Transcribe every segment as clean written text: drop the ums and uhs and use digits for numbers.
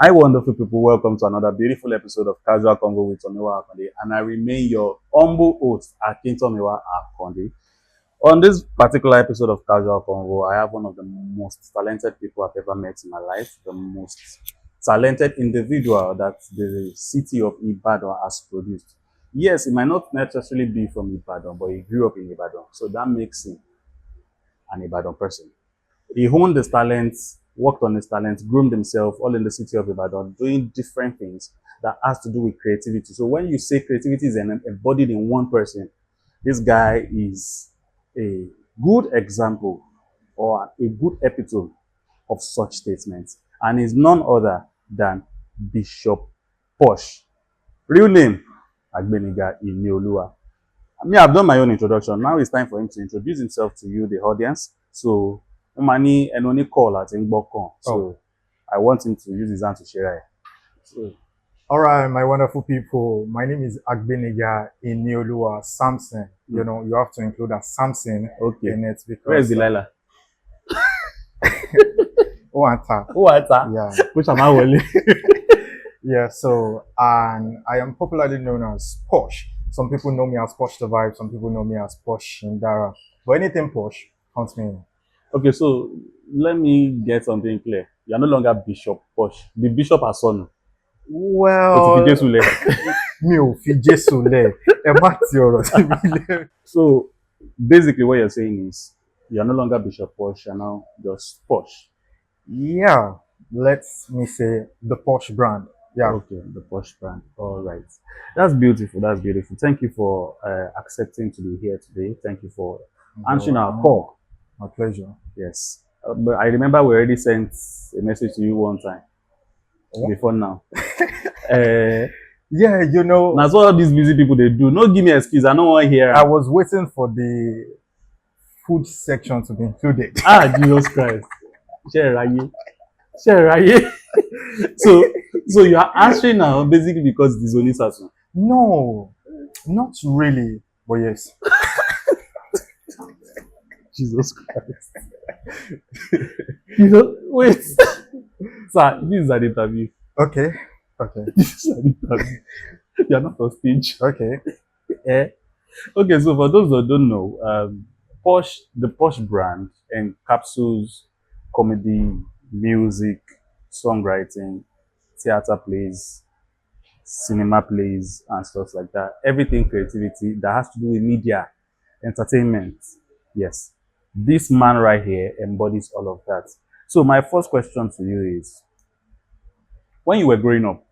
Hi, wonderful people. Welcome to another beautiful episode of Casual Convo with Tomiwa Akande. And I remain your humble host, Tomiwa Akande. On this particular episode of Casual Convo, I have one of the most talented people I've ever met in my life, the most talented individual that the city of Ibadan has produced. Yes, he might not necessarily be from Ibadan, but he grew up in Ibadan. So that makes him an Ibadan person. He honed his talents, worked on his talents, groomed himself all in the city of Ibadan, doing different things that has to do with creativity. So when you say creativity is embodied in one person, this guy is a good example or a good epitome of such statements, and is none other than Bishop Posh. Real name, Agbeniga Ineoluwa. Me, I've done my own introduction. Now it's time for him to introduce himself to you, the audience. So, Umani and only call at Ngbokon. So, I want him to use his hand to share it. So, all right, my wonderful people. My name is Agbeniga Ineoluwa Samson. You know, you have to include a Samson in it because. Where is Delilah? Oanta. Yeah. Which am I willing? Yeah, so, and I am popularly known as Posh. Some people know me as Posh the Vibe, some people know me as Posh Indara. But anything Posh, counts me in. Okay, so let me get something clear. You are no longer Bishop Posh. The Bishop has son. Well, so basically what you're saying is you're no longer Bishop Posh, you're now just Posh. Yeah, let me say the Posh brand. Yeah. Okay, the Posh brand. All right. That's beautiful. That's beautiful. Thank you for accepting to be here today. Thank you for answering our call. My pleasure. Yes. But I remember we already sent a message to you one time. Before now. Yeah, you know. That's what all these busy people they do. No, give me an excuse. I don't want to hear. I was waiting for the food section to be included. Jesus Christ. So you are answering now basically because this only Saturn. No, not really, but yes. Jesus Christ. Wait. Sir, this is an interview. Okay. This is an interview. You are not on stage. Okay. Okay, so for those that don't know, Posh, the Posh brand encapsulates comedy, music, songwriting, theater plays, cinema plays, and stuff like that. Everything creativity that has to do with media, entertainment. Yes. This man right here embodies all of that. So my first question to you is, when you were growing up,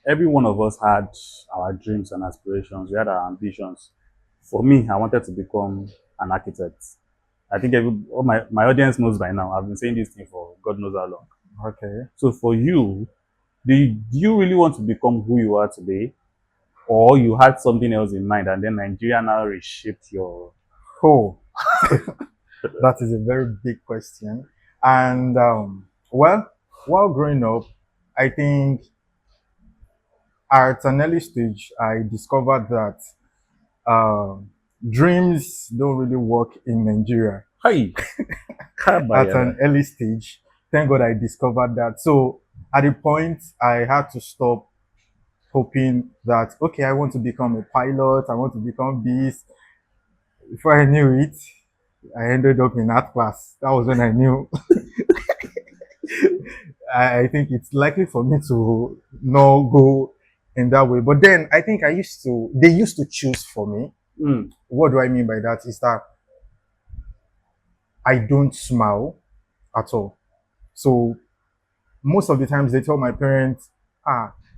every one of us had our dreams and aspirations. We had our ambitions. For me, I wanted to become an architect. I think my audience knows by now. I've been saying this thing for God knows how long. Okay. So for you, do you really want to become who you are today? Or you had something else in mind and then Nigeria now reshaped your... Oh, that is a very big question. And well, while growing up, I think at an early stage, I discovered that dreams don't really work in Nigeria. Hi. At an early stage, thank God I discovered that. So at a point, I had to stop hoping that, okay, I want to become a pilot, I want to become this. Before I knew it, I ended up in art class. That was when I knew. I think it's likely for me to not go in that way. But then I think they used to choose for me. What do I mean by that? Is that I don't smile at all. So most of the times they tell my parents,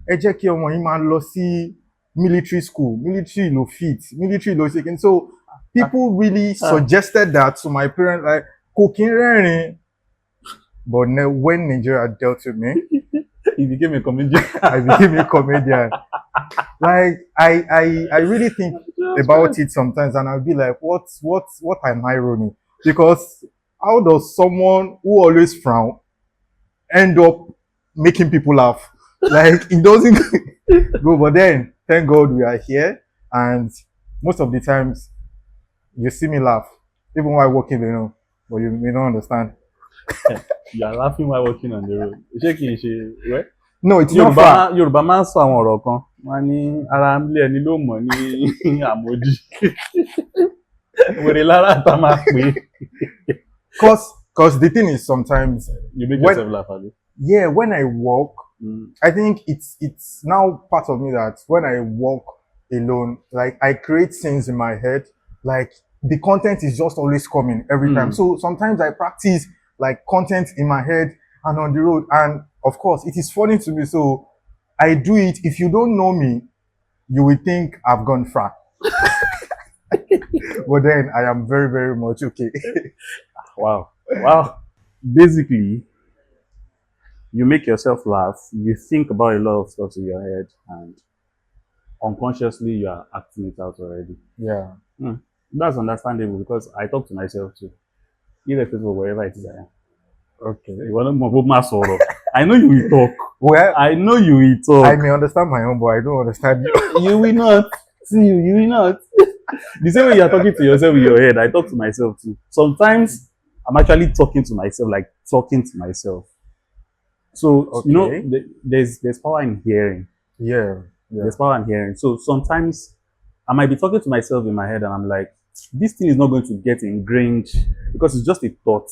ẹ jẹ́ kí ọmọ yín máa lọ sí military school, military no fit, military no shaking. So people really suggested that to my parents, like, cooking rẹ́rìn. But when Nigeria dealt with me, he became a comedian. I became a comedian. Like I really think about it sometimes, and I'll be like, what am I running? Because how does someone who always frown end up making people laugh? Like, it doesn't go. But then, thank God we are here, and most of the times you see me laugh, even while walking, but you may not understand. You are laughing while walking on the road. Ṣé kìí ṣe wẹ́? No, it's not far. Yorùbá máa ń sọ àwọn ọ̀rọ̀ kan. Wọ́n ní ara ilé ẹni ló mọ̀ ní àmójì. Wèrè lára àtà máa pè é. Cause the thing is sometimes You make yourself laugh, abi? yeah, when I walk, I think it's now part of me that when I walk alone, like I create scenes in my head, like the content is just always coming every time. So sometimes I practice like content in my head and on the road, and of course it is funny to me. So I do it. If you don't know me, you will think I've gone far. But then I am very, very much okay. Wow. Basically, you make yourself laugh, you think about a lot of stuff in your head, and unconsciously you are acting it out already. Yeah. That's understandable because I talk to myself too, irrespective of wherever it is I am. Okay. I know you will talk. Well, I know you will talk. I may understand my own, but I don't understand you. You will not. See you will not. The same way you are talking to yourself in your head, I talk to myself too. Sometimes I'm actually talking to myself, like talking to myself. So Okay. you know, there's power in hearing. Yeah. There's power in hearing. So sometimes I might be talking to myself in my head, and I'm like, this thing is not going to get ingrained because it's just a thought.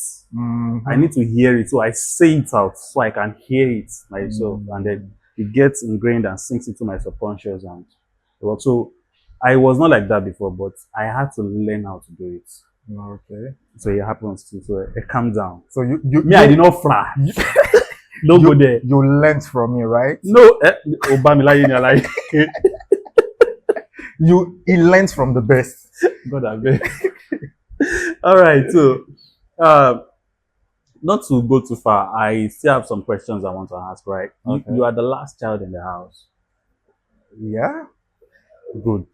I need to hear it, so I say it out so I can hear it myself, and then it gets ingrained and sinks into my subconscious. And so I was not like that before, but I had to learn how to do it. Okay. So it happens too. So calm down. So I did not fry. Don't go there. You learned from me, right? No, he learns from the best. God, I beg. All right, so not to go too far, I still have some questions I want to ask, right? Okay. You are the last child in the house. Yeah. Good.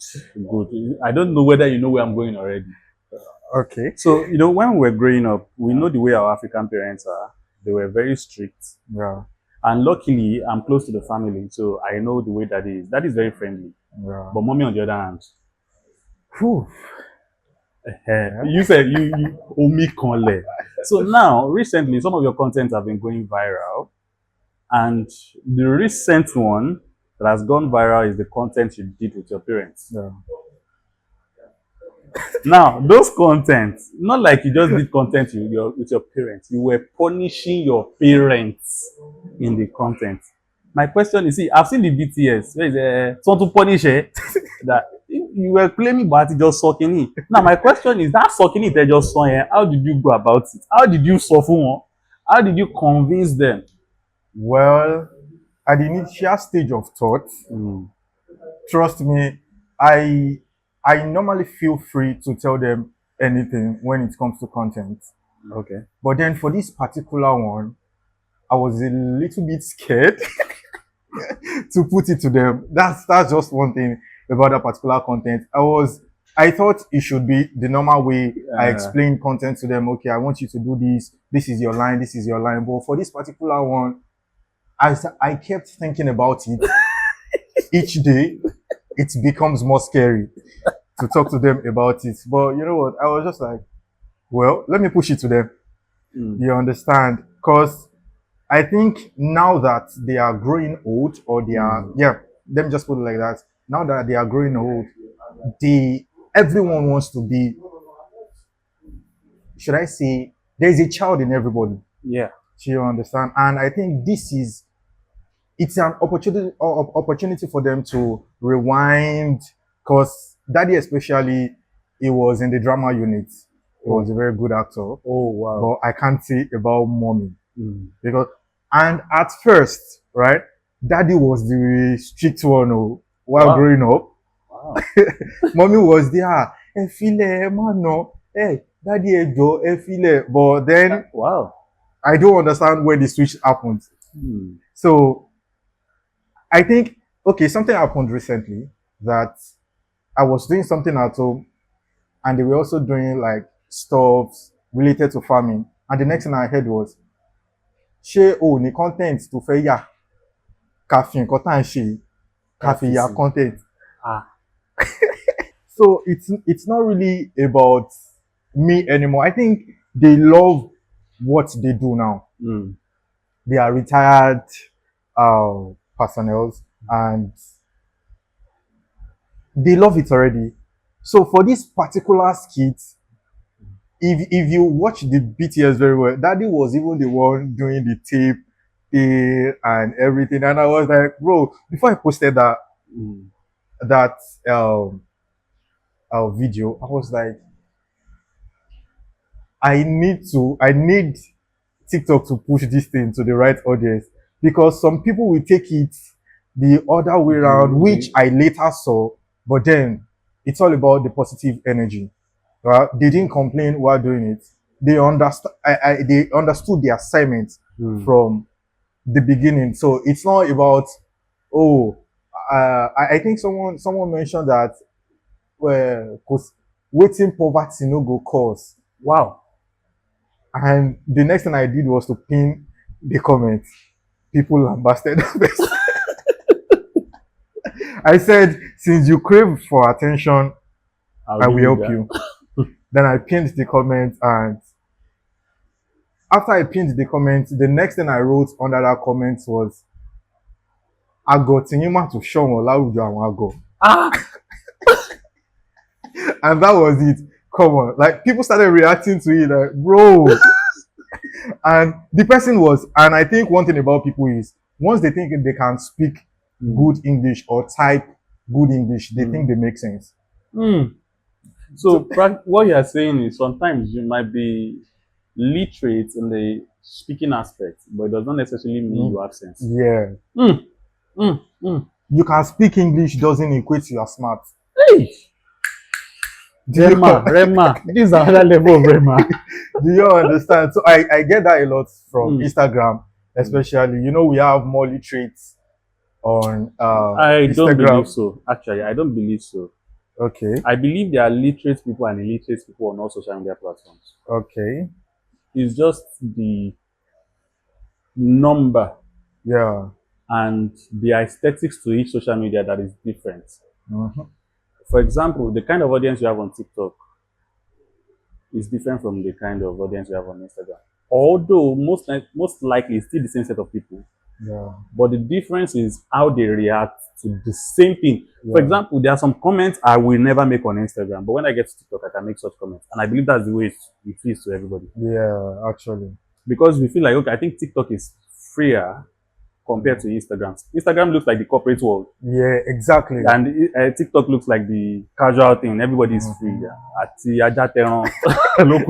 I don't know whether you know where I'm going already. Okay. So, when we were growing up, we know the way our African parents are. They were very strict. Yeah. And luckily, I'm close to the family, so I know the way that is. That is very friendly. Yeah. But mommy, on the other hand, whew. You said you omi kanle. So now, recently, some of your content have been going viral, and the recent one that has gone viral is the content you did with your parents. Yeah. Now, those contents, not like you just did content with your parents, you were punishing your parents in the content. My question is, see, I've seen the BTS, where is so to punish that you were claiming but just sucking it. Now, my question is, that sucking it they just saw here, how did you go about it? How did you suffer one? How did you convince them? Well, at the initial stage of thought, trust me, I normally feel free to tell them anything when it comes to content. Okay. But then for this particular one, I was a little bit scared to put it to them. That's just one thing about that particular content. I thought it should be the normal way I explain content to them. Okay, I want you to do this. This is your line. This is your line. But for this particular one, I kept thinking about it each day. It becomes more scary to talk to them about it. But you know what? I was just like, well, let me push it to them. You understand? Because I think now that they are growing old, or they are, let me just put it like that. Now that they are growing old, everyone wants to be, should I say, there's a child in everybody. Yeah. Do you understand? And I think it's an opportunity for them to rewind, because daddy especially, he was in the drama unit. He was a very good actor. Oh, wow. But I can't say about mommy. Because, and at first, right, daddy was the strict one while growing up. Wow. Mommy was there. Hey, daddy, but then, wow, I don't understand where the switch happened. So, I think, okay, something happened recently that I was doing something at home, and they were also doing like stuff related to farming. And the next thing I heard was, "Ṣé o ní content tó fẹ́ yà? Ká fi nǹkan tá à ń ṣe, ká fi yà content." So it's not really about me anymore. I think they love what they do now. Mm. They are retired personnel, and they love it already. So for this particular skit, if you watch the BTS very well, Daddy was even the one doing the tape thing and everything. And I was like, bro, before I posted Mm. that um video, I was like, I need TikTok to push this thing to the right audience, because some people will take it the other way around, which I later saw. But then it's all about the positive energy. Right? They didn't complain while doing it. They understand. They understood the assignment from the beginning. So it's not about, oh, I think someone mentioned that, well, cause waiting poverty no go cause. Wow. And the next thing I did was to pin the comments. People lambasted this. I said, since you crave for attention, I will help you. Then I pinned the comments, and after I pinned the comments, the next thing I wrote under that comment was, I got Tomiwa to show Larujo. Ah. And that was it. Come on. Like, people started reacting to it, like, bro. And the person was, and I think one thing about people is, once they think they can speak good English or type good English, they think they make sense. So what you are saying is, sometimes you might be literate in the speaking aspect, but it does not necessarily mean you have sense. Yeah. You can speak English doesn't equate to your smart. Hey! Rema. This is another level of Rema. Do you understand? So I get that a lot from Instagram, especially. You know, we have more literates on I Instagram. don't believe so. Actually, I don't believe so. Okay. I believe there are literate people and illiterate people on all social media platforms. Okay. It's just the number, yeah, and the aesthetics to each social media that is different. For example, the kind of audience you have on TikTok is different from the kind of audience you have on Instagram. Although most likely it's still the same set of people. Yeah. But the difference is how they react to the same thing. Yeah. For example, there are some comments I will never make on Instagram, but when I get to TikTok, I can make such comments. And I believe that's the way it feels to everybody. Yeah, actually. Because we feel like, okay, I think TikTok is freer compared to Instagram. Instagram looks like the corporate world. Yeah, exactly. And TikTok looks like the casual thing. Everybody is free. Everybody.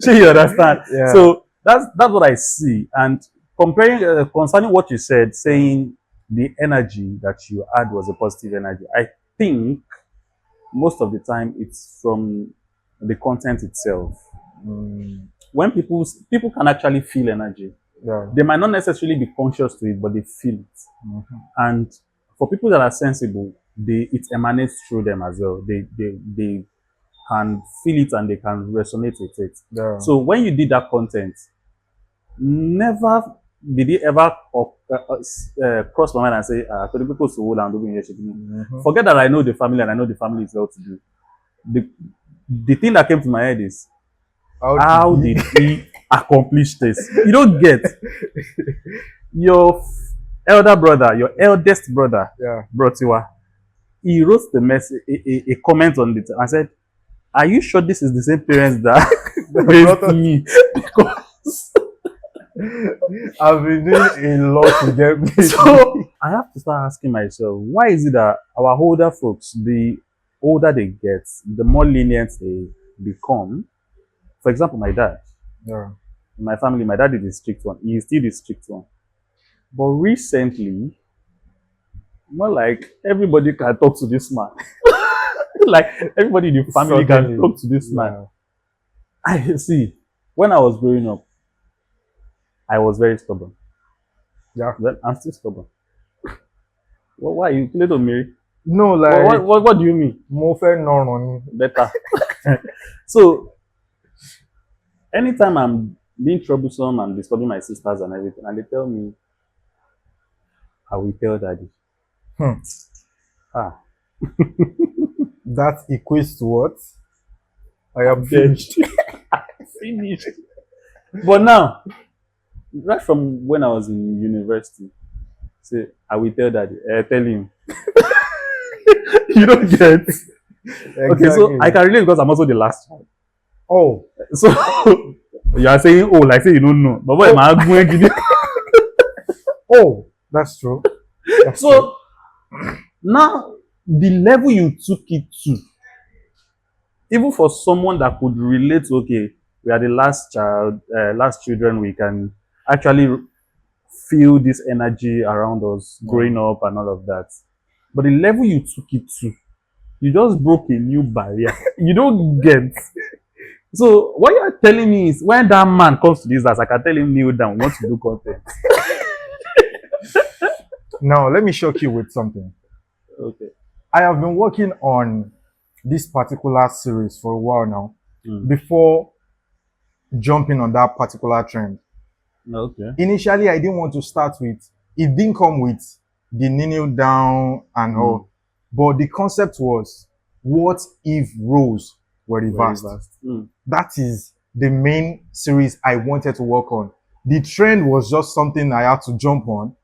You understand? Yeah. So that's what I see. And comparing concerning what you said, saying the energy that you had was a positive energy, I think most of the time it's from the content itself. When people can actually feel energy. Yeah. They might not necessarily be conscious to it, but they feel it. And for people that are sensible, it emanates through them as well. They can feel it and they can resonate with it. Yeah. So when you did that content, never did it ever cross my mind and say, forget that I know the family and I know the family is well to do. The thing that came to my head is, how did he accomplish this? You don't get. Your elder brother, your eldest brother, Brotiwa, he wrote the message, a comment on it and said, are you sure this is the same parents that raised me? Because I've been doing a lot to get me. So I have to start asking myself, why is it that our older folks, the older they get, the more lenient they become? For example, my dad. Yeah. In my family, my dad is the strict one. He is still the strict one. But recently, more like everybody can talk to this man. Like everybody in the family can talk to this man. I see. When I was growing up, I was very stubborn. Yeah. Well, I'm still stubborn. Well, why you play to me? No, like what do you mean? More fair no. Better. So anytime I'm being troublesome and disturbing my sisters and everything, and they tell me, I will tell daddy. That equates to what? I am finished. Finished. But now, right from when I was in university, say I will tell daddy, tell him. You don't get. Okay, so I Exactly. can relate because I'm also the last child. Oh, So you are saying, oh, like say you don't know. But boy, oh, my argument. oh, that's true. That's true. So now the level you took it to, even for someone that could relate, okay, we are the last child, last children, we can actually feel this energy around us Yeah. growing up and all of that. But the level you took it to, you just broke a new barrier. You don't get. So what you're telling me is when that man comes to this house, I can tell him kneel down, want to do content. Now, let me shock you with something. Okay. I have been working on this particular series for a while now Mm. before jumping on that particular trend. Okay. Initially, I didn't want to start with, it didn't come with the kneel down and all, but the concept was, what if roles were Very reversed? vast. Mm. That is the main series I wanted to work on. The trend was just something I had to jump on.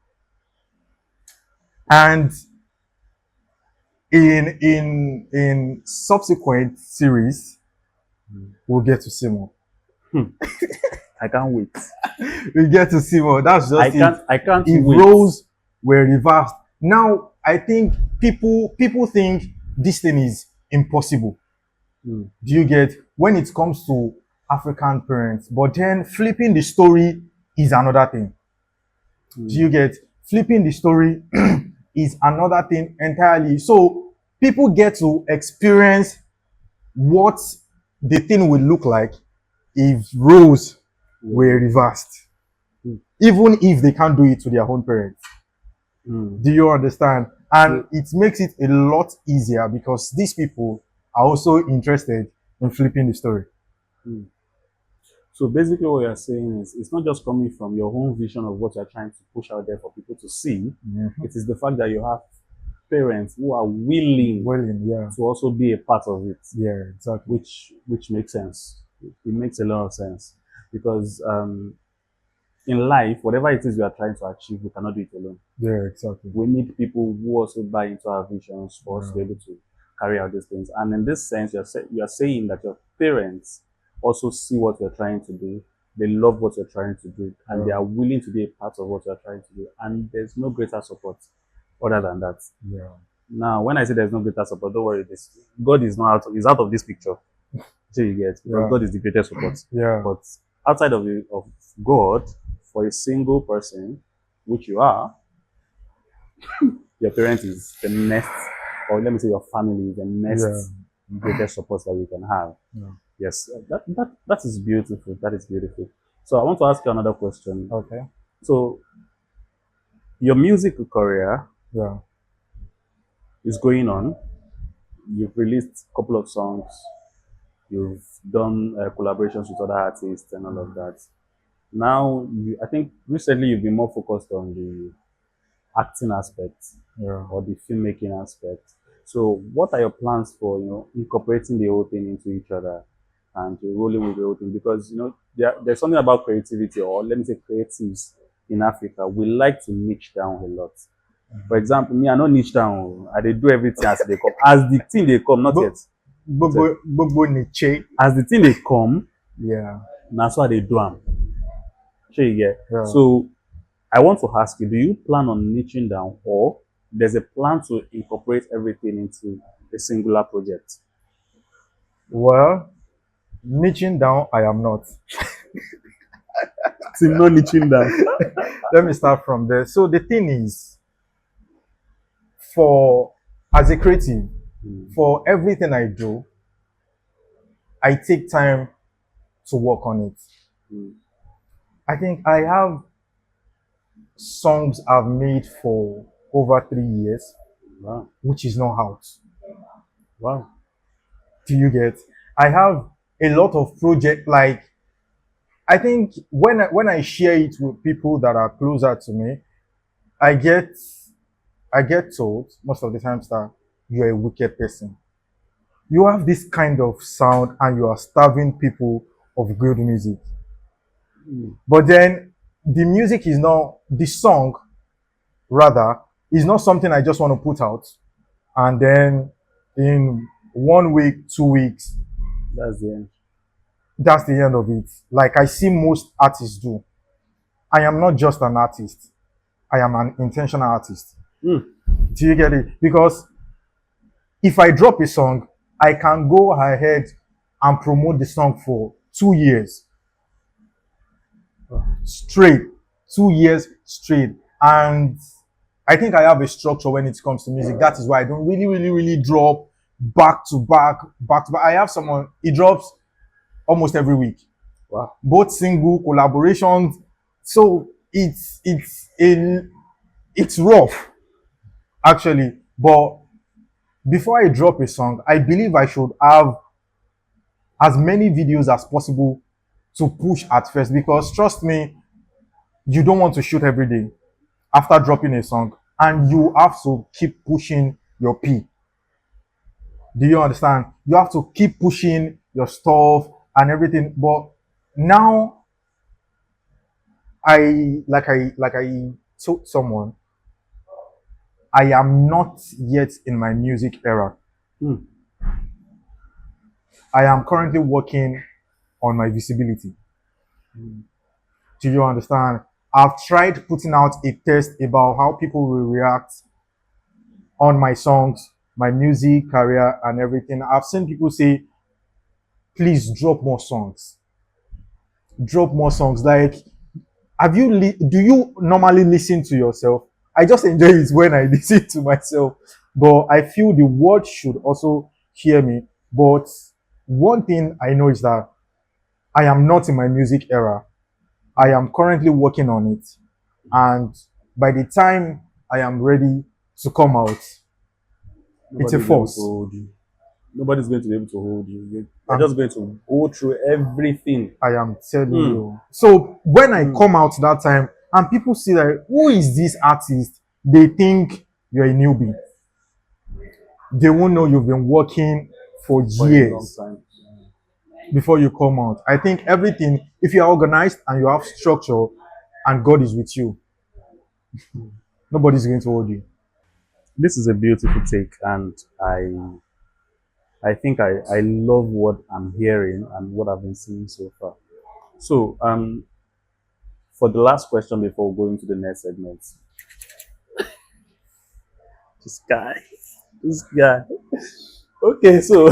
And in subsequent series, we'll get to see more. I can't wait. We get to see more. That's just it. I can't If wait. roles were reversed. Now I think people think this thing is impossible. Mm. Do you get, when it comes to African parents? But then flipping the story is another thing. Do you get, flipping the story is another thing entirely. So people get to experience what the thing will look like if roles were reversed, even if they can't do it to their own parents. Do you understand? And it makes it a lot easier because these people are also interested in flipping the story. So basically what you're saying is it's not just coming from your own vision of what you're trying to push out there for people to see. It is the fact that you have parents who are willing Yeah. to also be a part of it. Yeah, exactly. Which makes sense. It makes a lot of sense because in life, whatever it is we are trying to achieve, we cannot do it alone. Yeah, exactly. We need people who also buy into our visions for us to be able to carry out these things. And in this sense, you're saying that your parents also see what you're trying to do. They love what you're trying to do, and they are willing to be a part of what you're trying to do. And there's no greater support other than that. Yeah. Now, when I say there's no greater support, don't worry. This God is not out. Is out of this picture. So you get, because God is the greatest support. Yeah. But outside of God, for a single person, which you are, your parents is the next, or let me say your family is the next greatest support that you can have. Yes, that is beautiful. That is beautiful. So I want to ask you another question. Okay. So your music career is going on. You've released a couple of songs. You've done collaborations with other artists and all of that. Now, I think recently you've been more focused on the acting aspect or the filmmaking aspect. So, what are your plans for incorporating the whole thing into each other and rolling with the whole thing? Because there's something about creativity, or let me say creatives in Africa. We like to niche down a lot. For example, me, I don't niche down. I they do everything as they come. As the thing they come, not yet. As the thing they come, that's why they do them. Sure you get. So I want to ask you, do you plan on niching down, or there's a plan to incorporate everything into a singular project? Well, niching down, I am not. Team no niching down. Let me start from there. So the thing is, as a creative, for everything I do, I take time to work on it. I think I have songs I've made for over 3 years, which is not out. Wow. Do you get? I have a lot of projects. Like, I think when I share it with people that are closer to me, I get told most of the times that you're a wicked person. You have this kind of sound and you are starving people of good music. Mm. But then the music is not, the song rather, is not something I just want to put out. And then in 1 week, 2 weeks, That's the end. that's the end of it. Like I see most artists do. I am not just an artist. I am an intentional artist. Mm. Do you get it? Because if I drop a song, I can go ahead and promote the song for 2 years straight. 2 years straight. And I think I have a structure when it comes to music. That is why I don't really drop back to back, back to back. I have someone, he drops almost every week. Wow. Both single collaborations. So it's rough actually. But before I drop a song, I believe I should have as many videos as possible to push at first, because trust me, you don't want to shoot every day after dropping a song, and you have to keep pushing your P. Do you understand? You have to keep pushing your stuff and everything. But now I told someone, I am not yet in my music era. Mm. I am currently working on my visibility. Do you understand? I've tried putting out a test about how people will react on my songs, my music career, and everything. I've seen people say, please drop more songs. Drop more songs. Like, do you normally listen to yourself? I just enjoy it when I listen to myself. But I feel the world should also hear me. But one thing I know is that I am not in my music era. I am currently working on it. And by the time I am ready to come out, it's a Nobody's able force. to hold you. Nobody's going to be able to hold you. You're Um, just going to go through everything. I am telling you. So when I come out that time and people see that, who is this artist? They think you're a newbie. They won't know you've been working for For a long years time. before you come out. I think everything, if you are organized and you have structure and God is with you, nobody's going to hold you. This is a beautiful take, and I think I love what I'm hearing and what I've been seeing so far. So for the last question before going to the next segment. This guy. This guy. Okay, so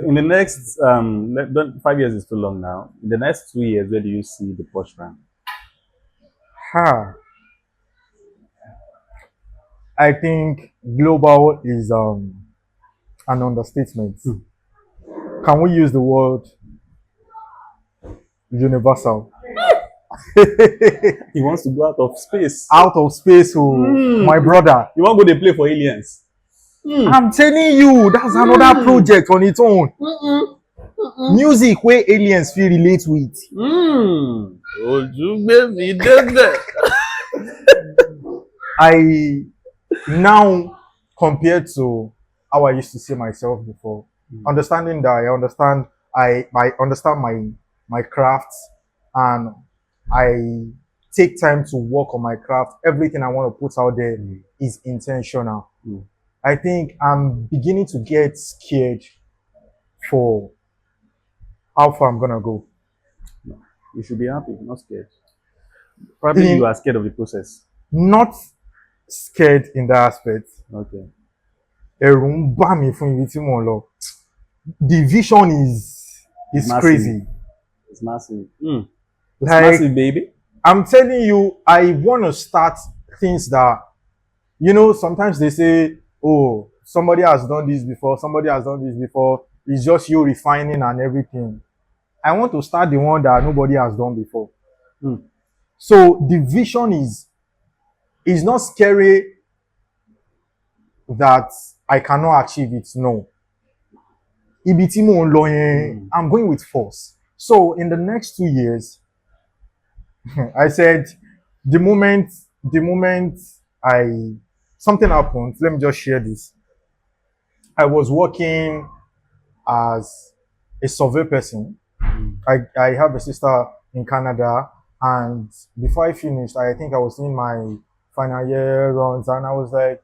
in the next 5 years is too long now. In the next 2 years, where do you see the Posh brand? I think global is an understatement. Can we use the word universal? He wants to go out of space. Out of space, my brother. You want to go to play for aliens? I'm telling you, that's another project on its own. Music where aliens feel relate with. I now, compared to how I used to see myself before, understanding that I understand my craft, and I take time to work on my craft. Everything I want to put out there is intentional. I think I'm beginning to get scared for how far I'm gonna go. You should be happy, not scared. Probably you are scared of the process. Not scared in that aspect. Okay. Ẹ̀rù ń bà mí fún ibi tí mò ń lọ. The vision is Massive. crazy. It's massive. It's Like, massive, baby. I'm telling you, I want to start things that, sometimes they say, oh, somebody has done this before, somebody has done this before. It's just you refining and everything. I want to start the one that nobody has done before. So the vision is not scary that I cannot achieve it. No. Ibi tí mò ń lọ yẹn, I'm going with force. So in the next 2 years, I said, the moment something happened, let me just share this. I was working as a survey person I have a sister in Canada, and before I finished, I think I was in my final year runs, and I was like,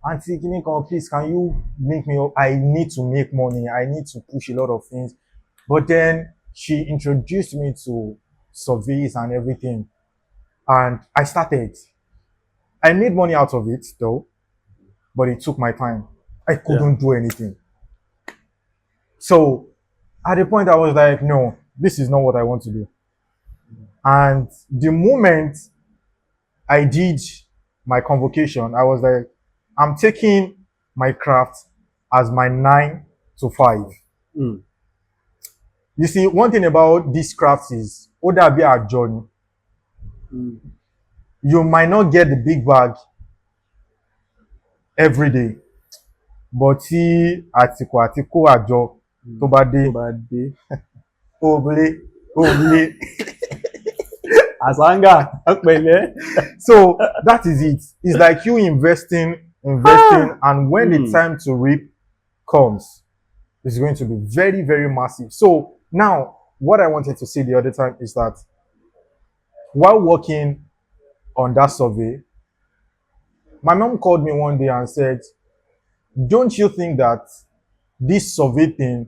Auntie Kinikon, please, can you link me up? I need to make money. I need to push a lot of things. But then she introduced me to surveys and everything, and I started. I made money out of it though, but it took my time. I couldn't do anything. So at the point I was like, no, this is not what I want to do. And the moment I did my convocation, I was like, I'm taking my craft as my 9 to 5. Mm. You see, one thing about this craft is, Oda be a journey. You might not get the big bag every day, but tí àtìkò àjọ tó bá dé, òbílé. Asanga. So that is it. It's like you investing, and when the time to reap comes, it's going to be very, very massive. So now, what I wanted to say the other time is that while working on that survey, my mom called me one day and said, don't you think that this survey thing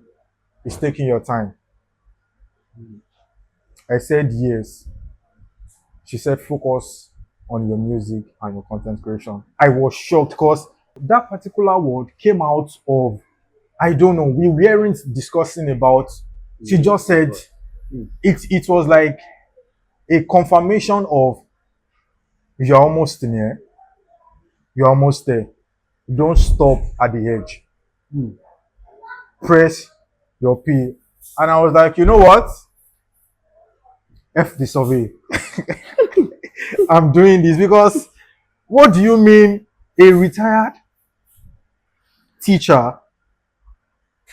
is taking your time? I said yes. She said, focus on your music and your content creation. I was shocked because that particular word came out of, I don't know, we weren't discussing about. She just said, it was like a confirmation of, you're almost near, you're almost there. Don't stop at the edge. Press your P. And I was like, you know what? F the survey. I'm doing this because what do you mean a retired teacher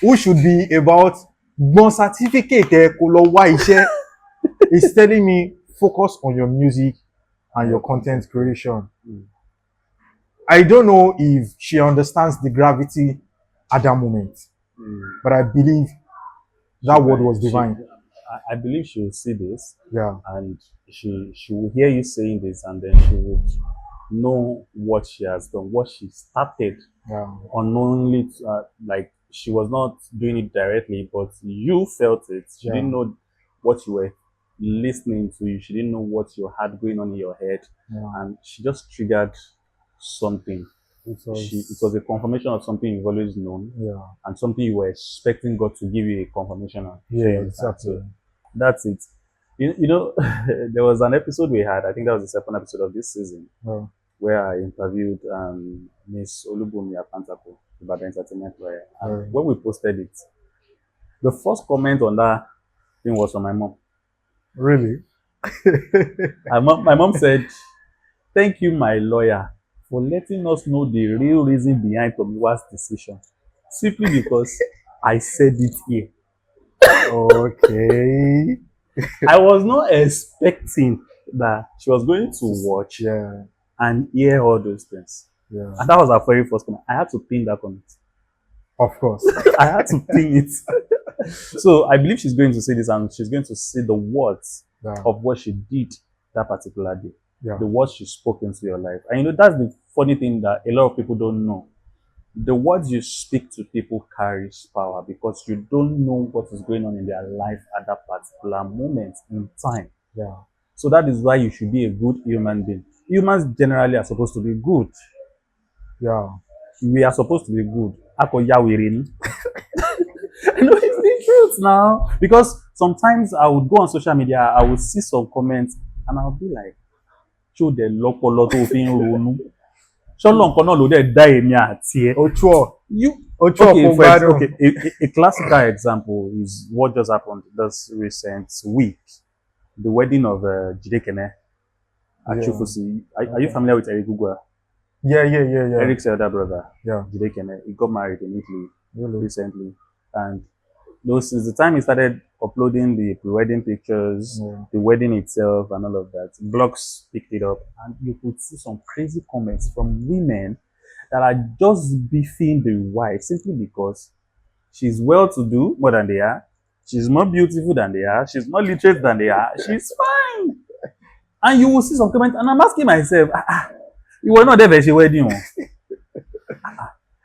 who should be about one certificate is telling me focus on your music and your content creation? I don't know if she understands the gravity at that moment, but I believe that word was divine. I believe she will see this, Yeah, and she will hear you saying this, and then she would know what she has done, what she started yeah, unknowingly. Like she was not doing it directly, but you felt it. She didn't know what you were listening to. She didn't know what you had going on in your head, and she just triggered something. It was a confirmation of something you've always known, and something you were expecting God to give you a confirmation of. Yeah, exactly. That's it. You know, there was an episode we had, I think that was the second episode of this season, where I interviewed Miss Olubumi Apantako about the entertainment where when we posted it, the first comment on that thing was from my mom. Really? My mom said, "Thank you, my lawyer, for letting us know the real reason behind Tomiwa's decision, simply because I said it here." Okay. I was not expecting that she was going to watch and hear all those things. Yeah. And that was her very first comment. I had to pin that comment. Of course. I had to pin it. So I believe she's going to see this and she's going to see the words of what she did that particular day. The words she spoke into your life. And you know, that's the funny thing that a lot of people don't know. The words you speak to people carries power because you don't know what is going on in their life at that particular moment in time. Yeah. So that is why you should be a good human being. Humans generally are supposed to be good. Yeah. We are supposed to be good. I know it's the truth now. Because sometimes I would go on social media, I would see some comments, and I'll be like, show the lopolo to fin ronu. A classical example is what just happened this recent week. The wedding of Jide Kene at Chufusi. Are you familiar with Eric Gugwa? Yeah. Eric's elder brother. Yeah. Jide Kene. He got married in Italy recently. And since the time he started uploading the pre-wedding pictures, the wedding itself and all of that, blogs picked it up. And you could see some crazy comments from women that are just beefing the wife simply because she's well-to-do more than they are. She's more beautiful than they are. She's more literate than they are. She's fine. And you will see some comments, and I'm asking myself, you were not there for a wedding.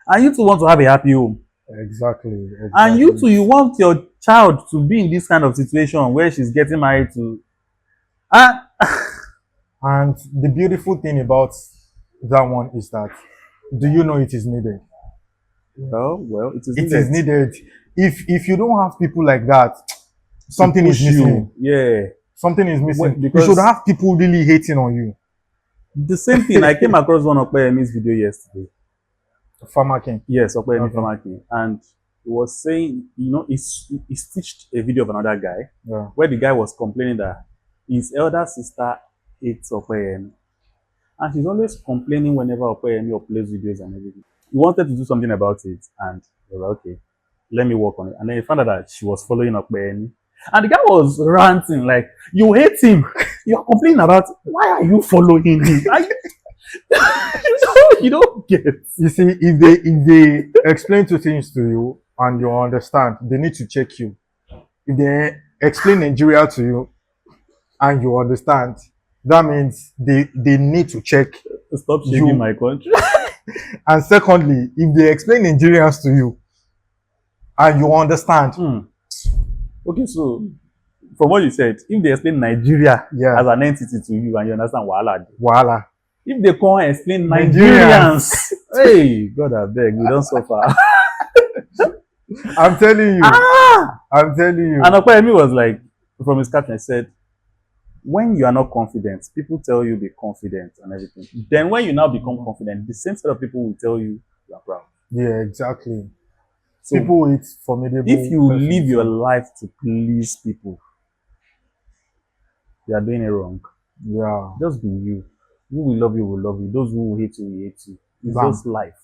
And you two want to have a happy home. Exactly. And you two, you want your child to be in this kind of situation where she's getting married to. And the beautiful thing about that one is that, do you know it is needed? Well, it is It needed. is needed. If you don't have people like that, something is missing. Yeah. Something is missing. Well, You because should have people really hating on you. the same thing, I came across one of Opeyemi's video yesterday. Farmer King. Yes, Opeyemi Okay. Farmer King. And he was saying, he stitched a video of another guy Yeah. where the guy was complaining that his elder sister hates Opeyemi. And she's always complaining whenever Opeyemi uploads videos and everything. He wanted to do something about it, and he was like, okay, let me work on it. And then he found out that she was following Opeyemi. And the guy was ranting, like, you hate him. You're complaining about, why are you following him? You don't get. You see, if they explain two things to you and you understand, they need to check you. If they explain Nigeria to you and you understand, that means they need to check. Stop shaking my country. And secondly, if they explain Nigerians to you and you understand, Okay, so from what you said, if they explain Nigeria Yeah. as an entity to you and you understand voila. if they can't explain Nigerians. Nigerians, hey, God I beg, we don't suffer. I'm telling you. I'm telling you. And Opeyemi was like, from his caption, he said, when you are not confident, people tell you be confident and everything. Then when you now become confident, the same set of people will tell you you are proud. Yeah, exactly. So People with formidable. if you live your life to please people, you are doing it wrong. Yeah. Just be you. Who will love you will love you. Those who will hate you will hate you. It's Bam. just life.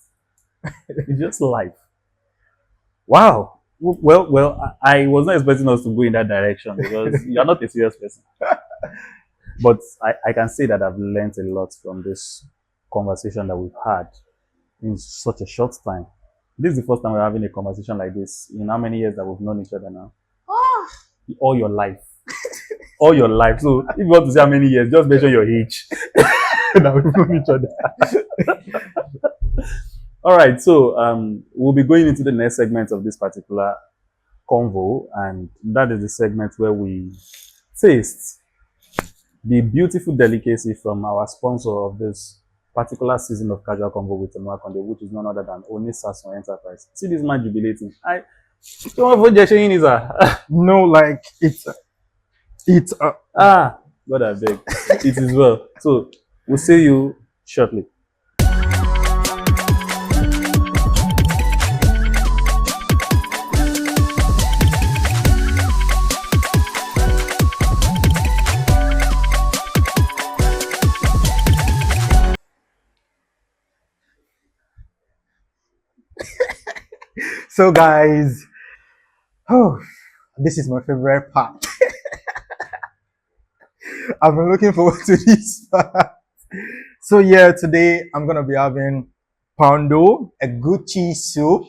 It's just life. Wow. Well, I was not expecting us to go in that direction because you're not a serious person. But I can say that I've learned a lot from this conversation that we've had in such a short time. This is the first time we're having a conversation like this in how many years that we've known each other now? All your life. All your life. So if you want to say how many years, just mention your age. That we've known each other. All right, so we'll be going into the next segment of this particular convo, and that is the segment where we taste the beautiful delicacy from our sponsor of this particular season of Casual Convo with Tomiwa Akande, which is none other than Onisason Enterprise. See this man jubilating. No, like it's God I beg. It is well. So we'll see you shortly. so guys. Oh, this is my favorite part. I've been looking forward to this part. So yeah, today I'm gonna be having poundo, a good cheese soup,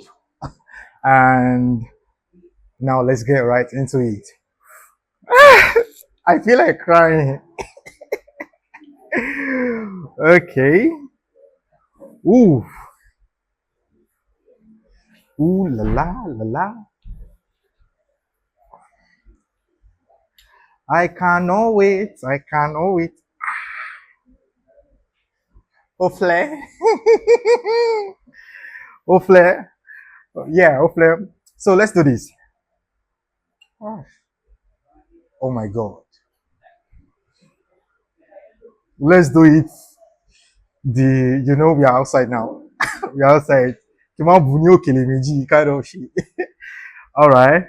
and now let's get right into it. I feel like crying. Okay. Ooh. Ooh la la la la. I cannot wait. I cannot wait. Ofle. Ofle. Yeah, Ofle. So let's do this. Oh my God. Let's do it. We are outside now. We are outside. Kind of shit. All right.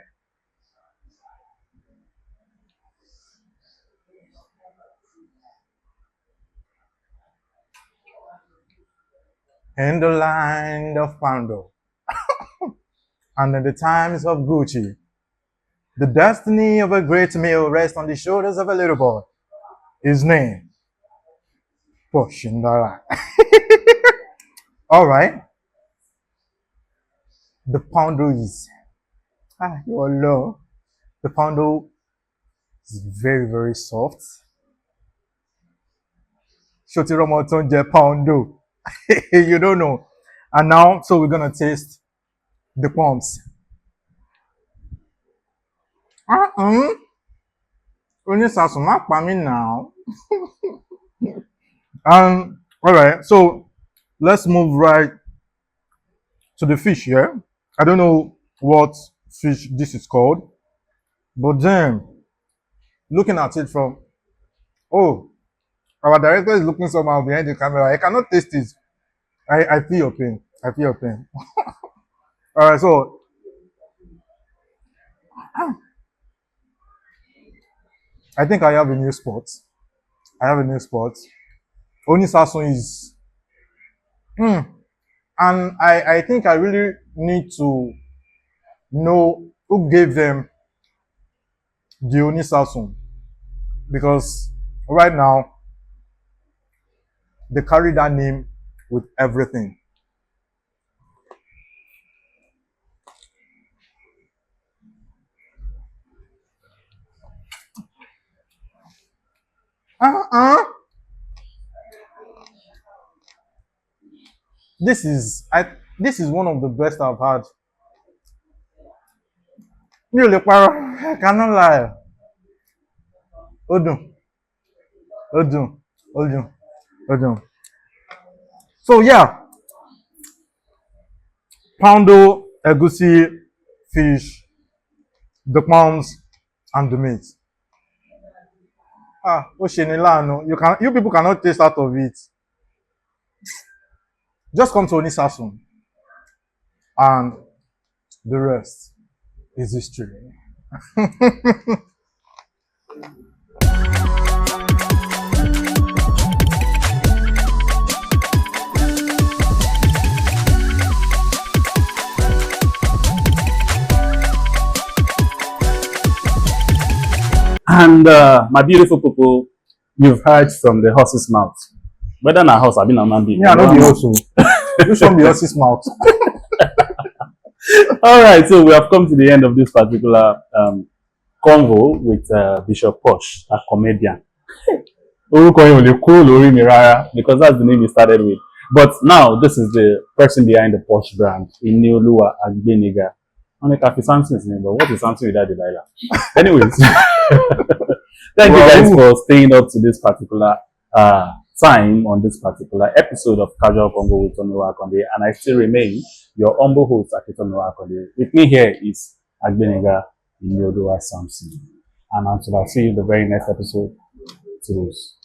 In the land of Pando, and in the times of Gucci, the destiny of a great meal rests on the shoulders of a little boy. His name, Posh. All right. The Pando is your love. The poundo is very, very soft. Shotiromo tonje poundo. You don't know. And now, so we're gonna taste the pumps. Onísàsùn má pa mí now. All right, so let's move right to the fish here. I don't know what fish this is called, but then looking at it from, oh, our director is looking somehow behind the camera. I cannot taste it. I feel your pain. I feel your pain. All right, so I think I have a new spot. I have a new spot. Onisasun is, and I think I really need to know who gave them the Onisasun, because right now they carry that name with everything. This is one of the best I've had. I cannot lie. Odun. So yeah, poundo, egusi, fish, the pounds, and the meat. You people cannot taste out of it. Just come to Onisasun, and the rest is history. And my beautiful people, you've heard from the horse's mouth. Whether na horse, I've been a man being. Yeah, not the horse. You show me horse's mouth. All right, so we have come to the end of this particular convo with Bishop Posh, a comedian. Because that's the name he started with. But now this is the person behind the Posh brand, Inioluwa Agbeniga. Samson's name, but what is Samson without Delilah? Anyways, thank you guys for staying up to this particular time on this particular episode of Casual Convo with Tomiwa Akande, and I still remain your humble host, Tomiwa Akande. With me here is Agbeniga Inioluwa Samson, and until I see you in the very next episode, to those.